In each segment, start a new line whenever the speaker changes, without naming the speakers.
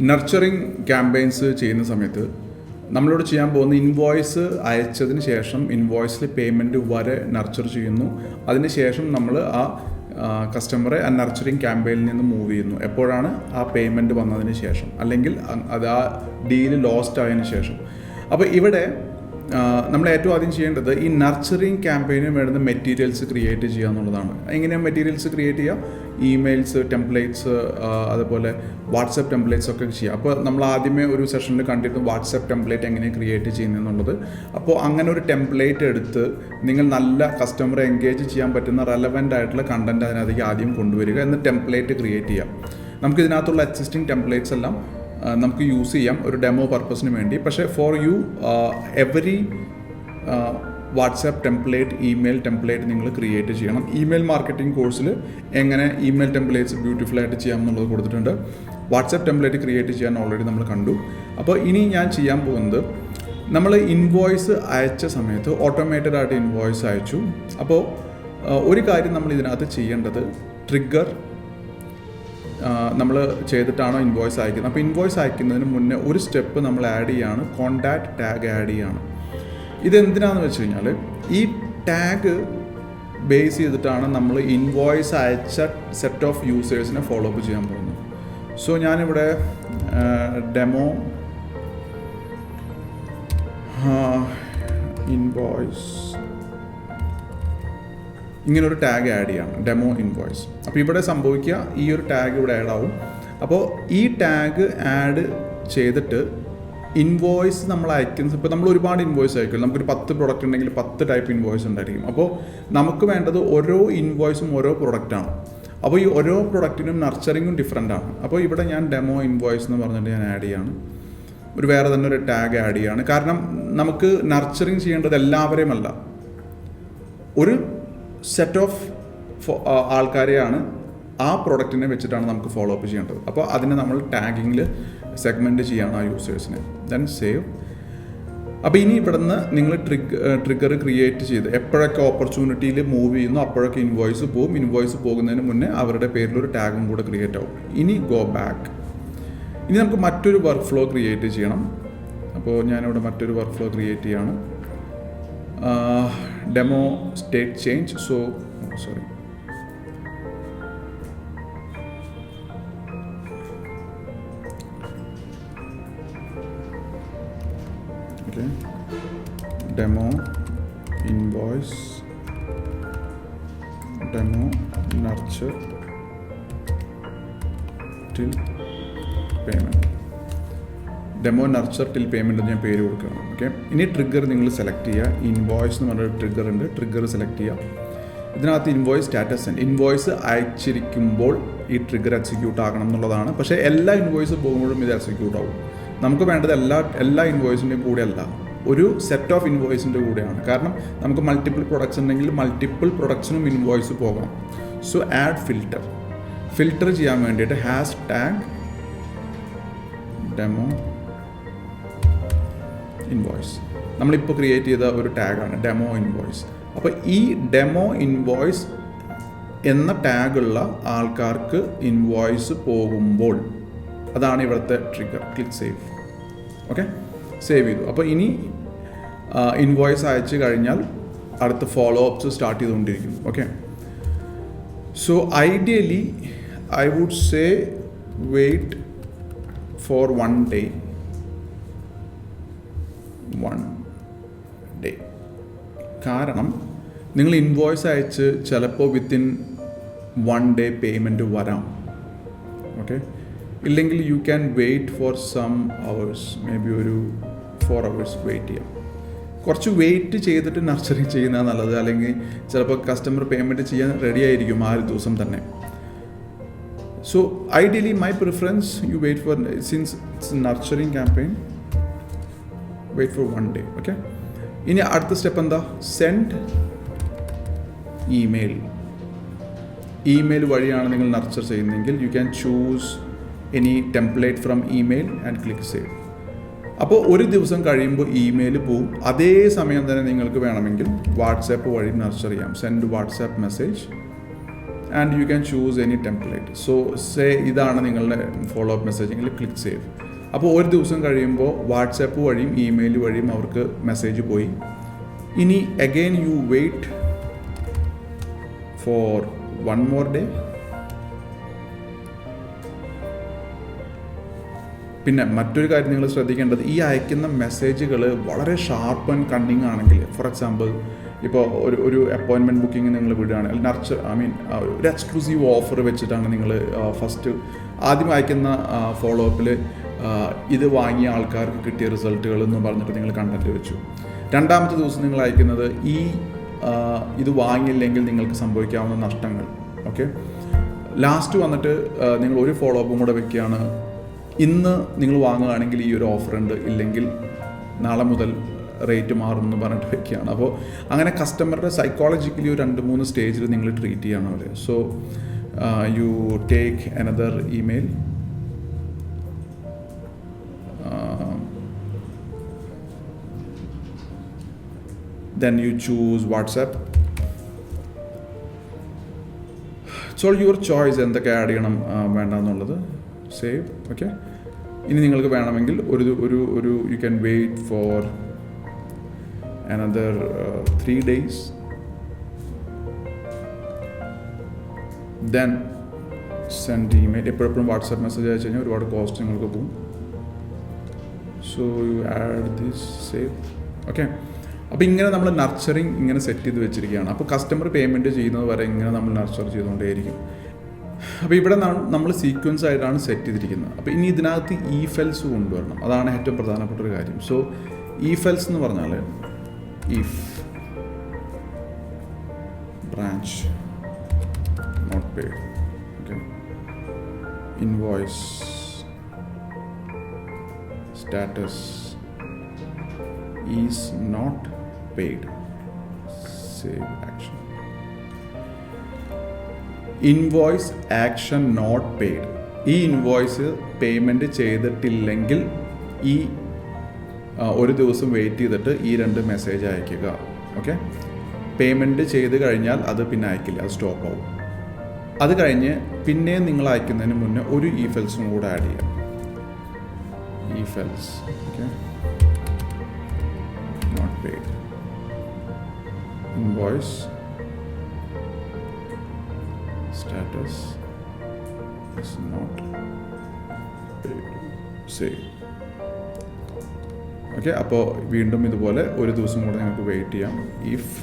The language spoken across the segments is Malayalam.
നർച്ചറിങ് ക്യാമ്പയിൻസ് ചെയ്യുന്ന സമയത്ത് നമ്മളോട് ചെയ്യാൻ പോകുന്ന ഇൻവോയ്സ് അയച്ചതിന് ശേഷം ഇൻവോയ്സിൽ പേയ്മെൻറ്റ് വരെ നർച്ചർ ചെയ്യുന്നു. അതിന് ശേഷം നമ്മൾ ആ കസ്റ്റമറെ ആ നർച്ചറിങ് ക്യാമ്പയിനിൽ നിന്ന് മൂവ് ചെയ്യുന്നു. എപ്പോഴാണ് ആ പേയ്മെൻറ്റ് വന്നതിന് ശേഷം, അല്ലെങ്കിൽ അത് ആ ഡീല് ലോസ്റ്റ് ആയതിനു ശേഷം. അപ്പോൾ ഇവിടെ നമ്മൾ ഏറ്റവും ആദ്യം ചെയ്യേണ്ടത് ഈ നർച്ചറിങ് ക്യാമ്പയിന് വേണ്ടുന്ന മെറ്റീരിയൽസ് ക്രിയേറ്റ് ചെയ്യുക എന്നുള്ളതാണ്. എങ്ങനെയാണ് മെറ്റീരിയൽസ് ക്രിയേറ്റ് ചെയ്യുക? ഇമെയിൽസ്, ടെംപ്ലേറ്റ്സ്, അതുപോലെ വാട്സപ്പ് ടെംപ്ലേറ്റ്സ് ഒക്കെ ചെയ്യുക. അപ്പോൾ നമ്മൾ ആദ്യമേ ഒരു സെഷനിൽ കണ്ടിരുന്നു വാട്സപ്പ് ടെംപ്ലേറ്റ് എങ്ങനെ ക്രിയേറ്റ് ചെയ്യുന്നതെന്നുള്ളത്. അപ്പോൾ അങ്ങനെ ഒരു ടെംപ്ലേറ്റ് എടുത്ത് നിങ്ങൾ നല്ല കസ്റ്റമറെ എൻഗേജ് ചെയ്യാൻ പറ്റുന്ന റെലവൻ്റ് ആയിട്ടുള്ള കണ്ടൻറ്റ് അതിനകത്തേക്ക് ആദ്യം കൊണ്ടുവരിക, എന്ന് ടെംപ്ലേറ്റ് ക്രിയേറ്റ് ചെയ്യാം. നമുക്കിതിനകത്തുള്ള എക്സിസ്റ്റിംഗ് ടെംപ്ലേറ്റ്സ് എല്ലാം നമുക്ക് യൂസ് ചെയ്യാം ഒരു ഡെമോ പർപ്പസിന് വേണ്ടി. പക്ഷേ for you every WhatsApp template, email template നിങ്ങൾ ക്രിയേറ്റ് ചെയ്യണം. ഇമെയിൽ മാർക്കറ്റിംഗ് കോഴ്സിൽ എങ്ങനെ ഇമെയിൽ ടെംപ്ലേറ്റ്സ് ബ്യൂട്ടിഫുള്ളായിട്ട് ചെയ്യാം എന്നുള്ളത് കൊടുത്തിട്ടുണ്ട്. വാട്സാപ്പ് ടെംപ്ലേറ്റ് ക്രിയേറ്റ് ചെയ്യാൻ ഓൾറെഡി നമ്മൾ കണ്ടു. അപ്പോൾ ഇനി ഞാൻ ചെയ്യാൻ പോകുന്നത്, നമ്മൾ ഇൻവോയ്സ് അയച്ച സമയത്ത് ഓട്ടോമേറ്റഡ് ആയിട്ട് ഇൻവോയ്സ് അയച്ചു. അപ്പോൾ ഒരു കാര്യം നമ്മൾ ഇതിനകത്ത് ചെയ്യേണ്ടത്, ട്രിഗർ നമ്മൾ ചെയ്തിട്ടാണോ ഇൻവോയ്സ് അയക്കുന്നത്. അപ്പോൾ ഇൻവോയ്സ് അയക്കുന്നതിന് മുന്നേ ഒരു സ്റ്റെപ്പ് നമ്മൾ ആഡ് ചെയ്യുകയാണ്, കോൺടാക്റ്റ് ടാഗ് ആഡ് ചെയ്യുകയാണ്. ഇതെന്തിനാണെന്ന് വെച്ച് കഴിഞ്ഞാൽ ഈ ടാഗ് ബേസ് ചെയ്തിട്ടാണ് നമ്മൾ ഇൻവോയ്സ് അയച്ച സെറ്റ് ഓഫ് യൂസേഴ്സിനെ ഫോളോ അപ്പ് ചെയ്യാൻ പോകുന്നത്. സോ ഞാനിവിടെ ഡെമോ ഇൻവോയ്സ് ഇങ്ങനൊരു ടാഗ് ആഡ് ചെയ്യണം, ഡെമോ ഇൻവോയ്സ്. അപ്പോൾ ഇവിടെ സംഭവിക്കുക, ഈ ഒരു ടാഗ് ഇവിടെ ആഡ് ആവും. അപ്പോൾ ഈ ടാഗ് ആഡ് ചെയ്തിട്ട് ഇൻവോയ്സ് നമ്മൾ അയക്കുന്നത്, ഇപ്പോൾ നമ്മൾ ഒരുപാട് ഇൻവോയ്സ് അയക്കും, നമുക്കൊരു 10 പ്രൊഡക്റ്റ് ഉണ്ടെങ്കിൽ 10 ടൈപ്പ് ഇൻവോയ്സ് ഉണ്ടായിരിക്കും. അപ്പോൾ നമുക്ക് വേണ്ടത് ഓരോ ഇൻവോയ്സും ഓരോ പ്രൊഡക്റ്റാണ്. അപ്പോൾ ഈ ഓരോ പ്രൊഡക്റ്റിനും നർച്ചറിങ്ങും ഡിഫറെൻ്റ് ആണ്. അപ്പോൾ ഇവിടെ ഞാൻ ഡെമോ ഇൻവോയ്സ് എന്ന് പറഞ്ഞിട്ട് ഞാൻ ആഡ് ചെയ്യാണ്, ഒരു വേറെ തന്നെ ഒരു ടാഗ് ആഡ് ചെയ്യാണ്. കാരണം നമുക്ക് നർച്ചറിങ് ചെയ്യേണ്ടത് എല്ലാവരെയും അല്ല, ഒരു സെറ്റ് ഓഫ് ആൾക്കാരെയാണ് ആ പ്രൊഡക്റ്റിനെ വെച്ചിട്ടാണ് നമുക്ക് ഫോളോ അപ്പ് ചെയ്യേണ്ടത്. അപ്പോൾ അതിനെ നമ്മൾ ടാഗിങ്ങിൽ സെഗ്മെൻറ്റ് ചെയ്യാണ് ആ യൂസേഴ്സിനെ. Then save. അപ്പോൾ ഇനി ഇവിടുന്ന് നിങ്ങൾ ട്രിഗർ ക്രിയേറ്റ് ചെയ്ത് എപ്പോഴൊക്കെ ഓപ്പർച്യൂണിറ്റിയിൽ മൂവ് ചെയ്യുന്നു അപ്പോഴൊക്കെ ഇൻവോയ്സ് പോകും. ഇൻവോയ്സ് പോകുന്നതിന് മുന്നേ അവരുടെ പേരിലൊരു ടാഗും കൂടെ ക്രിയേറ്റ് ആവും. ഇനി ഗോ ബാക്ക്. ഇനി നമുക്ക് മറ്റൊരു വർക്ക് ഫ്ലോ ക്രിയേറ്റ് ചെയ്യണം. അപ്പോൾ ഞാനിവിടെ മറ്റൊരു വർക്ക് ഫ്ലോ ക്രിയേറ്റ് ചെയ്യാണ്, demo state change. Sorry, okay, demo invoice, demo nurture till payment, demo nurture till payment ഞാൻ പേര് കൊടുക്കുകയാണ്. ഓക്കെ, ഇനി ട്രിഗർ നിങ്ങൾ സെലക്ട് ചെയ്യുക. ഇൻവോയ്സ് എന്ന് പറഞ്ഞൊരു ട്രിഗർ ഉണ്ട്, ട്രിഗർ സെലക്ട് ചെയ്യുക. ഇതിനകത്ത് ഇൻവോയ്സ് സ്റ്റാറ്റസ് ഉണ്ട്. ഇൻവോയ്സ് അയച്ചിരിക്കുമ്പോൾ ഈ ട്രിഗർ എക്സിക്യൂട്ട് ആകണം എന്നുള്ളതാണ്. പക്ഷേ എല്ലാ ഇൻവോയ്സ് പോകുമ്പോഴും ഇത് എക്സിക്യൂട്ട് ആവും. നമുക്ക് വേണ്ടത് എല്ലാ ഇൻവോയ്സിൻ്റെയും കൂടെ അല്ല, ഒരു സെറ്റ് ഓഫ് ഇൻവോയ്സിൻ്റെ കൂടെയാണ്. കാരണം നമുക്ക് മൾട്ടിപ്പിൾ പ്രൊഡക്ട്സ് ഉണ്ടെങ്കിൽ മൾട്ടിപ്പിൾ പ്രൊഡക്ട്സിനും ഇൻവോയ്സ് പോകാം. സോ ആഡ് ഫിൽറ്റർ ചെയ്യാൻ വേണ്ടിയിട്ട് #, ഡെമോ ഇൻവോയ്സ് നമ്മളിപ്പോൾ ക്രിയേറ്റ് ചെയ്ത ഒരു ടാഗാണ് ഡെമോ ഇൻവോയ്സ്. അപ്പോൾ ഈ ഡെമോ ഇൻവോയ്സ് എന്ന ടാഗുള്ള ആൾക്കാർക്ക് ഇൻവോയ്സ് പോകുമ്പോൾ അതാണ് ഇവിടുത്തെ trigger. Click save. Okay, save ചെയ്തു. അപ്പോൾ ഇനി ഇൻവോയ്സ് അയച്ചു കഴിഞ്ഞാൽ അടുത്ത ഫോളോ അപ്സ് സ്റ്റാർട്ട് ചെയ്തുകൊണ്ടിരിക്കും. Okay, so ideally I would say wait for 1 day. കാരണം നിങ്ങൾ ഇൻവോയ്സ് അയച്ച് ചിലപ്പോൾ വിത്തിൻ 1 day പേയ്മെൻറ്റ് വരാം. ഓക്കെ, ഇല്ലെങ്കിൽ you can wait for some hours, maybe ഒരു 4 hours വെയിറ്റ് ചെയ്യാം. കുറച്ച് വെയിറ്റ് ചെയ്തിട്ട് നർച്ചറിങ് ചെയ്യുന്നത് നല്ലത്. അല്ലെങ്കിൽ ചിലപ്പോൾ കസ്റ്റമർ പേയ്മെൻറ്റ് ചെയ്യാൻ റെഡി ആയിരിക്കും ആ ഒരു ദിവസം തന്നെ. So ideally my preference, you wait for, since it's a nurturing campaign, wait for 1 day. Okay, ഇനി അടുത്ത സ്റ്റെപ്പ് എന്താ? സെൻഡ് ഇമെയിൽ വഴിയാണ് നിങ്ങൾ നർച്ചർ ചെയ്യുന്നതെങ്കിൽ you can choose any template from email and click save. അപ്പോൾ ഒരു ദിവസം കഴിയുമ്പോൾ ഇമെയിൽ പോവും. അതേ സമയം തന്നെ നിങ്ങൾക്ക് വേണമെങ്കിൽ വാട്സാപ്പ് വഴി നർച്ചർ ചെയ്യാം. Send WhatsApp message and you can choose any template. So say ഇതാണ് നിങ്ങളുടെ ഫോളോ അപ്പ് മെസ്സേജ് എങ്കിൽ ക്ലിക്ക് സേവ്. അപ്പോൾ ഒരു ദിവസം കഴിയുമ്പോൾ വാട്സാപ്പ് വഴിയും ഇമെയിൽ വഴിയും അവർക്ക് മെസ്സേജ് പോയി. ഇനി again you wait for 1 more day. പിന്നെ മറ്റൊരു കാര്യം നിങ്ങൾ ശ്രദ്ധിക്കേണ്ടത്, ഈ അയക്കുന്ന മെസ്സേജുകൾ വളരെ ഷാർപ്പ് ആൻഡ് കണ്ണിങ് ആണെങ്കിൽ, ഫോർ എക്സാമ്പിൾ ഇപ്പോൾ ഒരു അപ്പോയിൻമെൻറ്റ് ബുക്കിംഗ് നിങ്ങൾ വിടുകയാണ്, ഒരു എക്സ്ക്ലൂസീവ് ഓഫർ വെച്ചിട്ടാണ് നിങ്ങൾ ഫസ്റ്റ് ആദ്യം അയക്കുന്ന ഫോളോ അപ്പിൽ ഇത് വാങ്ങിയ ആൾക്കാർക്ക് കിട്ടിയ റിസൾട്ടുകൾ എന്ന് പറഞ്ഞിട്ട് നിങ്ങൾ കണ്ടന്റ് വെച്ചു. രണ്ടാമത്തെ ദിവസം നിങ്ങൾ അയക്കുന്നത് ഇത് വാങ്ങിയില്ലെങ്കിൽ നിങ്ങൾക്ക് സംഭവിക്കാവുന്ന നഷ്ടങ്ങൾ. ഓക്കെ, ലാസ്റ്റ് വന്നിട്ട് നിങ്ങൾ ഒരു ഫോളോ അപ്പും കൂടെ വെക്കുകയാണ്, ഇന്ന് നിങ്ങൾ വാങ്ങുകയാണെങ്കിൽ ഈ ഒരു ഓഫർ ഉണ്ട്, ഇല്ലെങ്കിൽ നാളെ മുതൽ റേറ്റ് മാറും എന്ന് പറഞ്ഞിട്ട് വെക്കുകയാണ്. അപ്പോൾ അങ്ങനെ കസ്റ്റമറുടെ സൈക്കോളജിക്കലി ഒരു 2-3 സ്റ്റേജിൽ നിങ്ങൾ ട്രീറ്റ് ചെയ്യണം അവരെ. So you take another email, then you choose WhatsApp. It's all your choice എന്തൊക്കെ ആഡ് ചെയ്യണം വേണ്ട എന്നുള്ളത്. സേവ്. ഓക്കെ, ഇനി നിങ്ങൾക്ക് വേണമെങ്കിൽ ഒരു you can wait for another 3 days, then send email. എപ്പോഴും വാട്സാപ്പ് മെസ്സേജ് അയച്ചു കഴിഞ്ഞാൽ ഒരുപാട് കോസ്റ്റ് നിങ്ങൾക്ക് പോകും. So you add this, save. Okay, അപ്പോൾ ഇങ്ങനെ നമ്മൾ നർച്ചറിങ് ഇങ്ങനെ സെറ്റ് ചെയ്ത് വെച്ചിരിക്കുകയാണ്. അപ്പോൾ കസ്റ്റമർ പേയ്മെൻറ്റ് ചെയ്യുന്നത് വരെ ഇങ്ങനെ നമ്മൾ നർച്ചർ ചെയ്തുകൊണ്ടേയിരിക്കും. അപ്പോൾ ഇവിടെ നമ്മൾ സീക്വൻസ് ആയിട്ടാണ് സെറ്റ് ചെയ്തിരിക്കുന്നത്. അപ്പോൾ ഇനി ഇതിനകത്ത് ഇഫെൽസ് കൊണ്ടുവരണം, അതാണ് ഏറ്റവും പ്രധാനപ്പെട്ട ഒരു കാര്യം. സോ ഇഫെൽസ് എന്ന് പറഞ്ഞാൽ if branch not paid, okay, invoice status is not paid, save action. Invoice action not paid, ഈ ഇൻവോയ്സ് പേയ്മെൻറ്റ് ചെയ്തിട്ടില്ലെങ്കിൽ ഈ ഒരു ദിവസം വെയിറ്റ് ചെയ്തിട്ട് ഈ 2 മെസ്സേജ് അയക്കുക. ഓക്കെ, പേയ്മെൻറ്റ് ചെയ്ത് കഴിഞ്ഞാൽ അത് പിന്നെ അയക്കില്ല, അത് സ്റ്റോപ്പ് ആവും. അത് കഴിഞ്ഞ് പിന്നെ നിങ്ങൾ അയക്കുന്നതിന് മുന്നേ ഒരു ഇഫെൽസും കൂടെ ആഡ് ചെയ്യാം. If else, okay, not paid, invoice status is not paid, save. Okay, അപ്പോൾ വീണ്ടും ഇതുപോലെ ഒരു ദിവസം കൂടെ നിങ്ങൾക്ക് വെയിറ്റ് ചെയ്യാം. If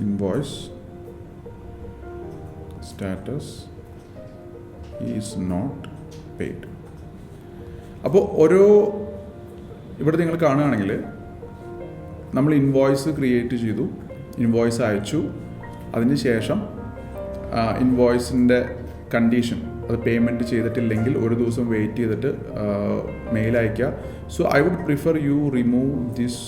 invoice status is not paid. അപ്പോൾ ഇവിടെ നിങ്ങൾ കാണുകയാണെങ്കിൽ നമ്മൾ ഇൻവോയ്സ് ക്രിയേറ്റ് ചെയ്തു, ഇൻവോയ്സ് അയച്ചു, അതിന് ശേഷം ഇൻവോയ്സിൻ്റെ കണ്ടീഷൻ അത് പേയ്മെൻറ്റ് ചെയ്തിട്ടില്ലെങ്കിൽ ഒരു ദിവസം വെയിറ്റ് ചെയ്തിട്ട് മെയിൽ അയക്കുക. So I would prefer you remove this,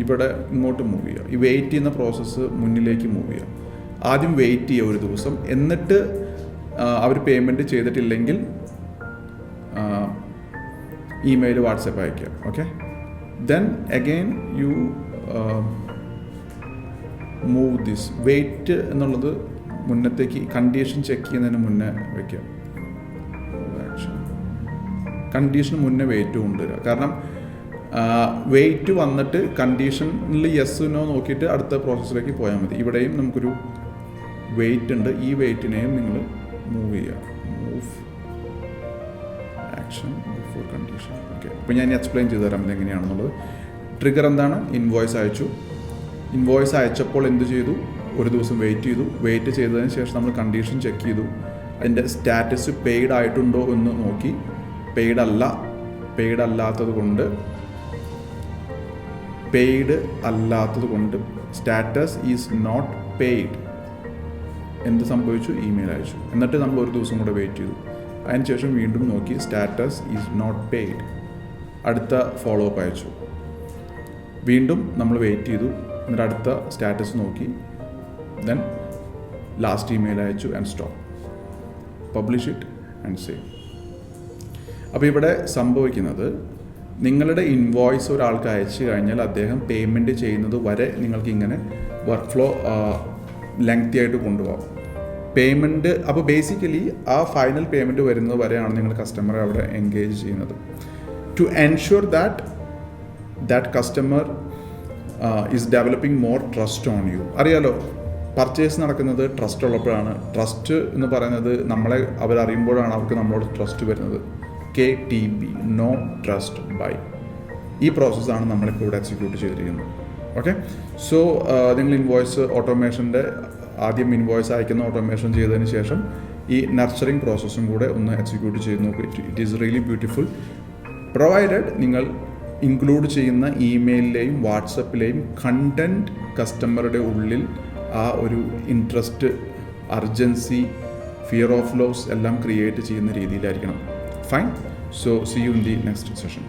ഇവിടെ ഇങ്ങോട്ട് മൂവ് ചെയ്യുക, ഈ വെയിറ്റ് ചെയ്യുന്ന പ്രോസസ്സ് മുന്നിലേക്ക് മൂവ് ചെയ്യുക. ആദ്യം വെയിറ്റ് ചെയ്യുക ഒരു ദിവസം, എന്നിട്ട് അവർ പേയ്മെൻറ്റ് ചെയ്തിട്ടില്ലെങ്കിൽ ഇമെയിൽ വാട്സപ്പ് അയക്കുക. Okay, then again you move this. Wait എന്നുള്ളത് മുന്നത്തേക്ക് കണ്ടീഷൻ ചെക്ക് ചെയ്യുന്നതിന് മുന്നേ വയ്ക്കുക. കണ്ടീഷൻ മുന്നേ വെയിറ്റ് കൊണ്ടുവരിക. കാരണം വെയിറ്റ് വന്നിട്ട് കണ്ടീഷനിൽ യെസ് നോ നോക്കിയിട്ട് അടുത്ത പ്രോസസ്സിലേക്ക് പോയാൽ മതി. ഇവിടെയും നമുക്കൊരു വെയിറ്റ് ഉണ്ട്, ഈ വെയിറ്റിനെയും നിങ്ങൾ മൂവ് ചെയ്യുക. Move action before condition. Okay, അപ്പോൾ ഞാൻ എക്സ്പ്ലെയിൻ ചെയ്തു തരാം ഇതെങ്ങനെയാണെന്നുള്ളത്. ട്രിഗർ എന്താണ്? ഇൻവോയ്സ് അയച്ചു. ഇൻവോയ്സ് അയച്ചപ്പോൾ എന്ത് ചെയ്തു? ഒരു ദിവസം വെയിറ്റ് ചെയ്തു. വെയിറ്റ് ചെയ്തതിന് ശേഷം നമ്മൾ കണ്ടീഷൻ ചെക്ക് ചെയ്തു. അതിൻ്റെ സ്റ്റാറ്റസ് പെയ്ഡ് ആയിട്ടുണ്ടോ എന്ന് നോക്കി. പെയ്ഡ് അല്ലാത്തത് കൊണ്ട് സ്റ്റാറ്റസ് ഈസ് നോട്ട് പെയ്ഡ് എന്ത് സംഭവിച്ചു? ഇമെയിൽ അയച്ചു. എന്നിട്ട് നമ്മൾ ഒരു ദിവസം കൂടെ വെയിറ്റ് ചെയ്തു. അതിനുശേഷം വീണ്ടും നോക്കി, സ്റ്റാറ്റസ് ഈസ് നോട്ട് പെയ്ഡ്. അടുത്ത ഫോളോ അപ്പ് അയച്ചു. വീണ്ടും നമ്മൾ വെയിറ്റ് ചെയ്തു. എന്നിട്ട് അടുത്ത സ്റ്റാറ്റസ് നോക്കി, ദെൻ ലാസ്റ്റ് ഇമെയിൽ അയച്ചു and stop. Publish it and save. അപ്പോൾ ഇവിടെ സംഭവിക്കുന്നത് നിങ്ങളുടെ ഇൻവോയ്സ് ഒരാൾക്ക് അയച്ചു കഴിഞ്ഞാൽ അദ്ദേഹം പേയ്മെൻറ്റ് ചെയ്യുന്നത് വരെ നിങ്ങൾക്ക് ഇങ്ങനെ വർക്ക് ഫ്ലോ ലെങ്തി ആയിട്ട് കൊണ്ടുപോകാം. പേയ്മെൻറ്റ് അപ്പോൾ ബേസിക്കലി ആ ഫൈനൽ പേയ്മെൻറ്റ് വരുന്നത് വരെയാണ് നിങ്ങൾ കസ്റ്റമറെ അവിടെ എൻഗേജ് ചെയ്യുന്നത്. To ensure that customer is developing more trust on you. അറിയാലോ, പർച്ചേസ് നടക്കുന്നത് ട്രസ്റ്റ് ഉള്ളപ്പോഴാണ്. ട്രസ്റ്റ് എന്ന് പറയുന്നത് നമ്മളെ അവരറിയുമ്പോഴാണ് അവർക്ക് നമ്മളോട് ട്രസ്റ്റ് വരുന്നത്. KTB, no trust buy. ഈ പ്രോസസ്സാണ് നമ്മളിപ്പോൾ ഇവിടെ എക്സിക്യൂട്ട് ചെയ്തിരിക്കുന്നത്. ഓക്കെ, സോ നിങ്ങൾ ഇൻവോയ്സ് ഓട്ടോമേഷൻ്റെ ആദ്യം ഇൻവോയ്സ് അയക്കുന്ന ഓട്ടോമേഷൻ ചെയ്തതിന് ശേഷം ഈ നർച്ചറിങ് പ്രോസസ്സും കൂടെ ഒന്ന് എക്സിക്യൂട്ട് ചെയ്ത് നോക്കുക. It is really beautiful. Provided നിങ്ങൾ ഇൻക്ലൂഡ് ചെയ്യുന്ന ഇമെയിലിലെയും വാട്സപ്പിലെയും കണ്ടൻറ്റ് കസ്റ്റമറുടെ ഉള്ളിൽ ആ ഒരു interest, urgency, fear of loss എല്ലാം ക്രിയേറ്റ് ചെയ്യുന്ന രീതിയിലായിരിക്കണം. Fine. So see you in the next session.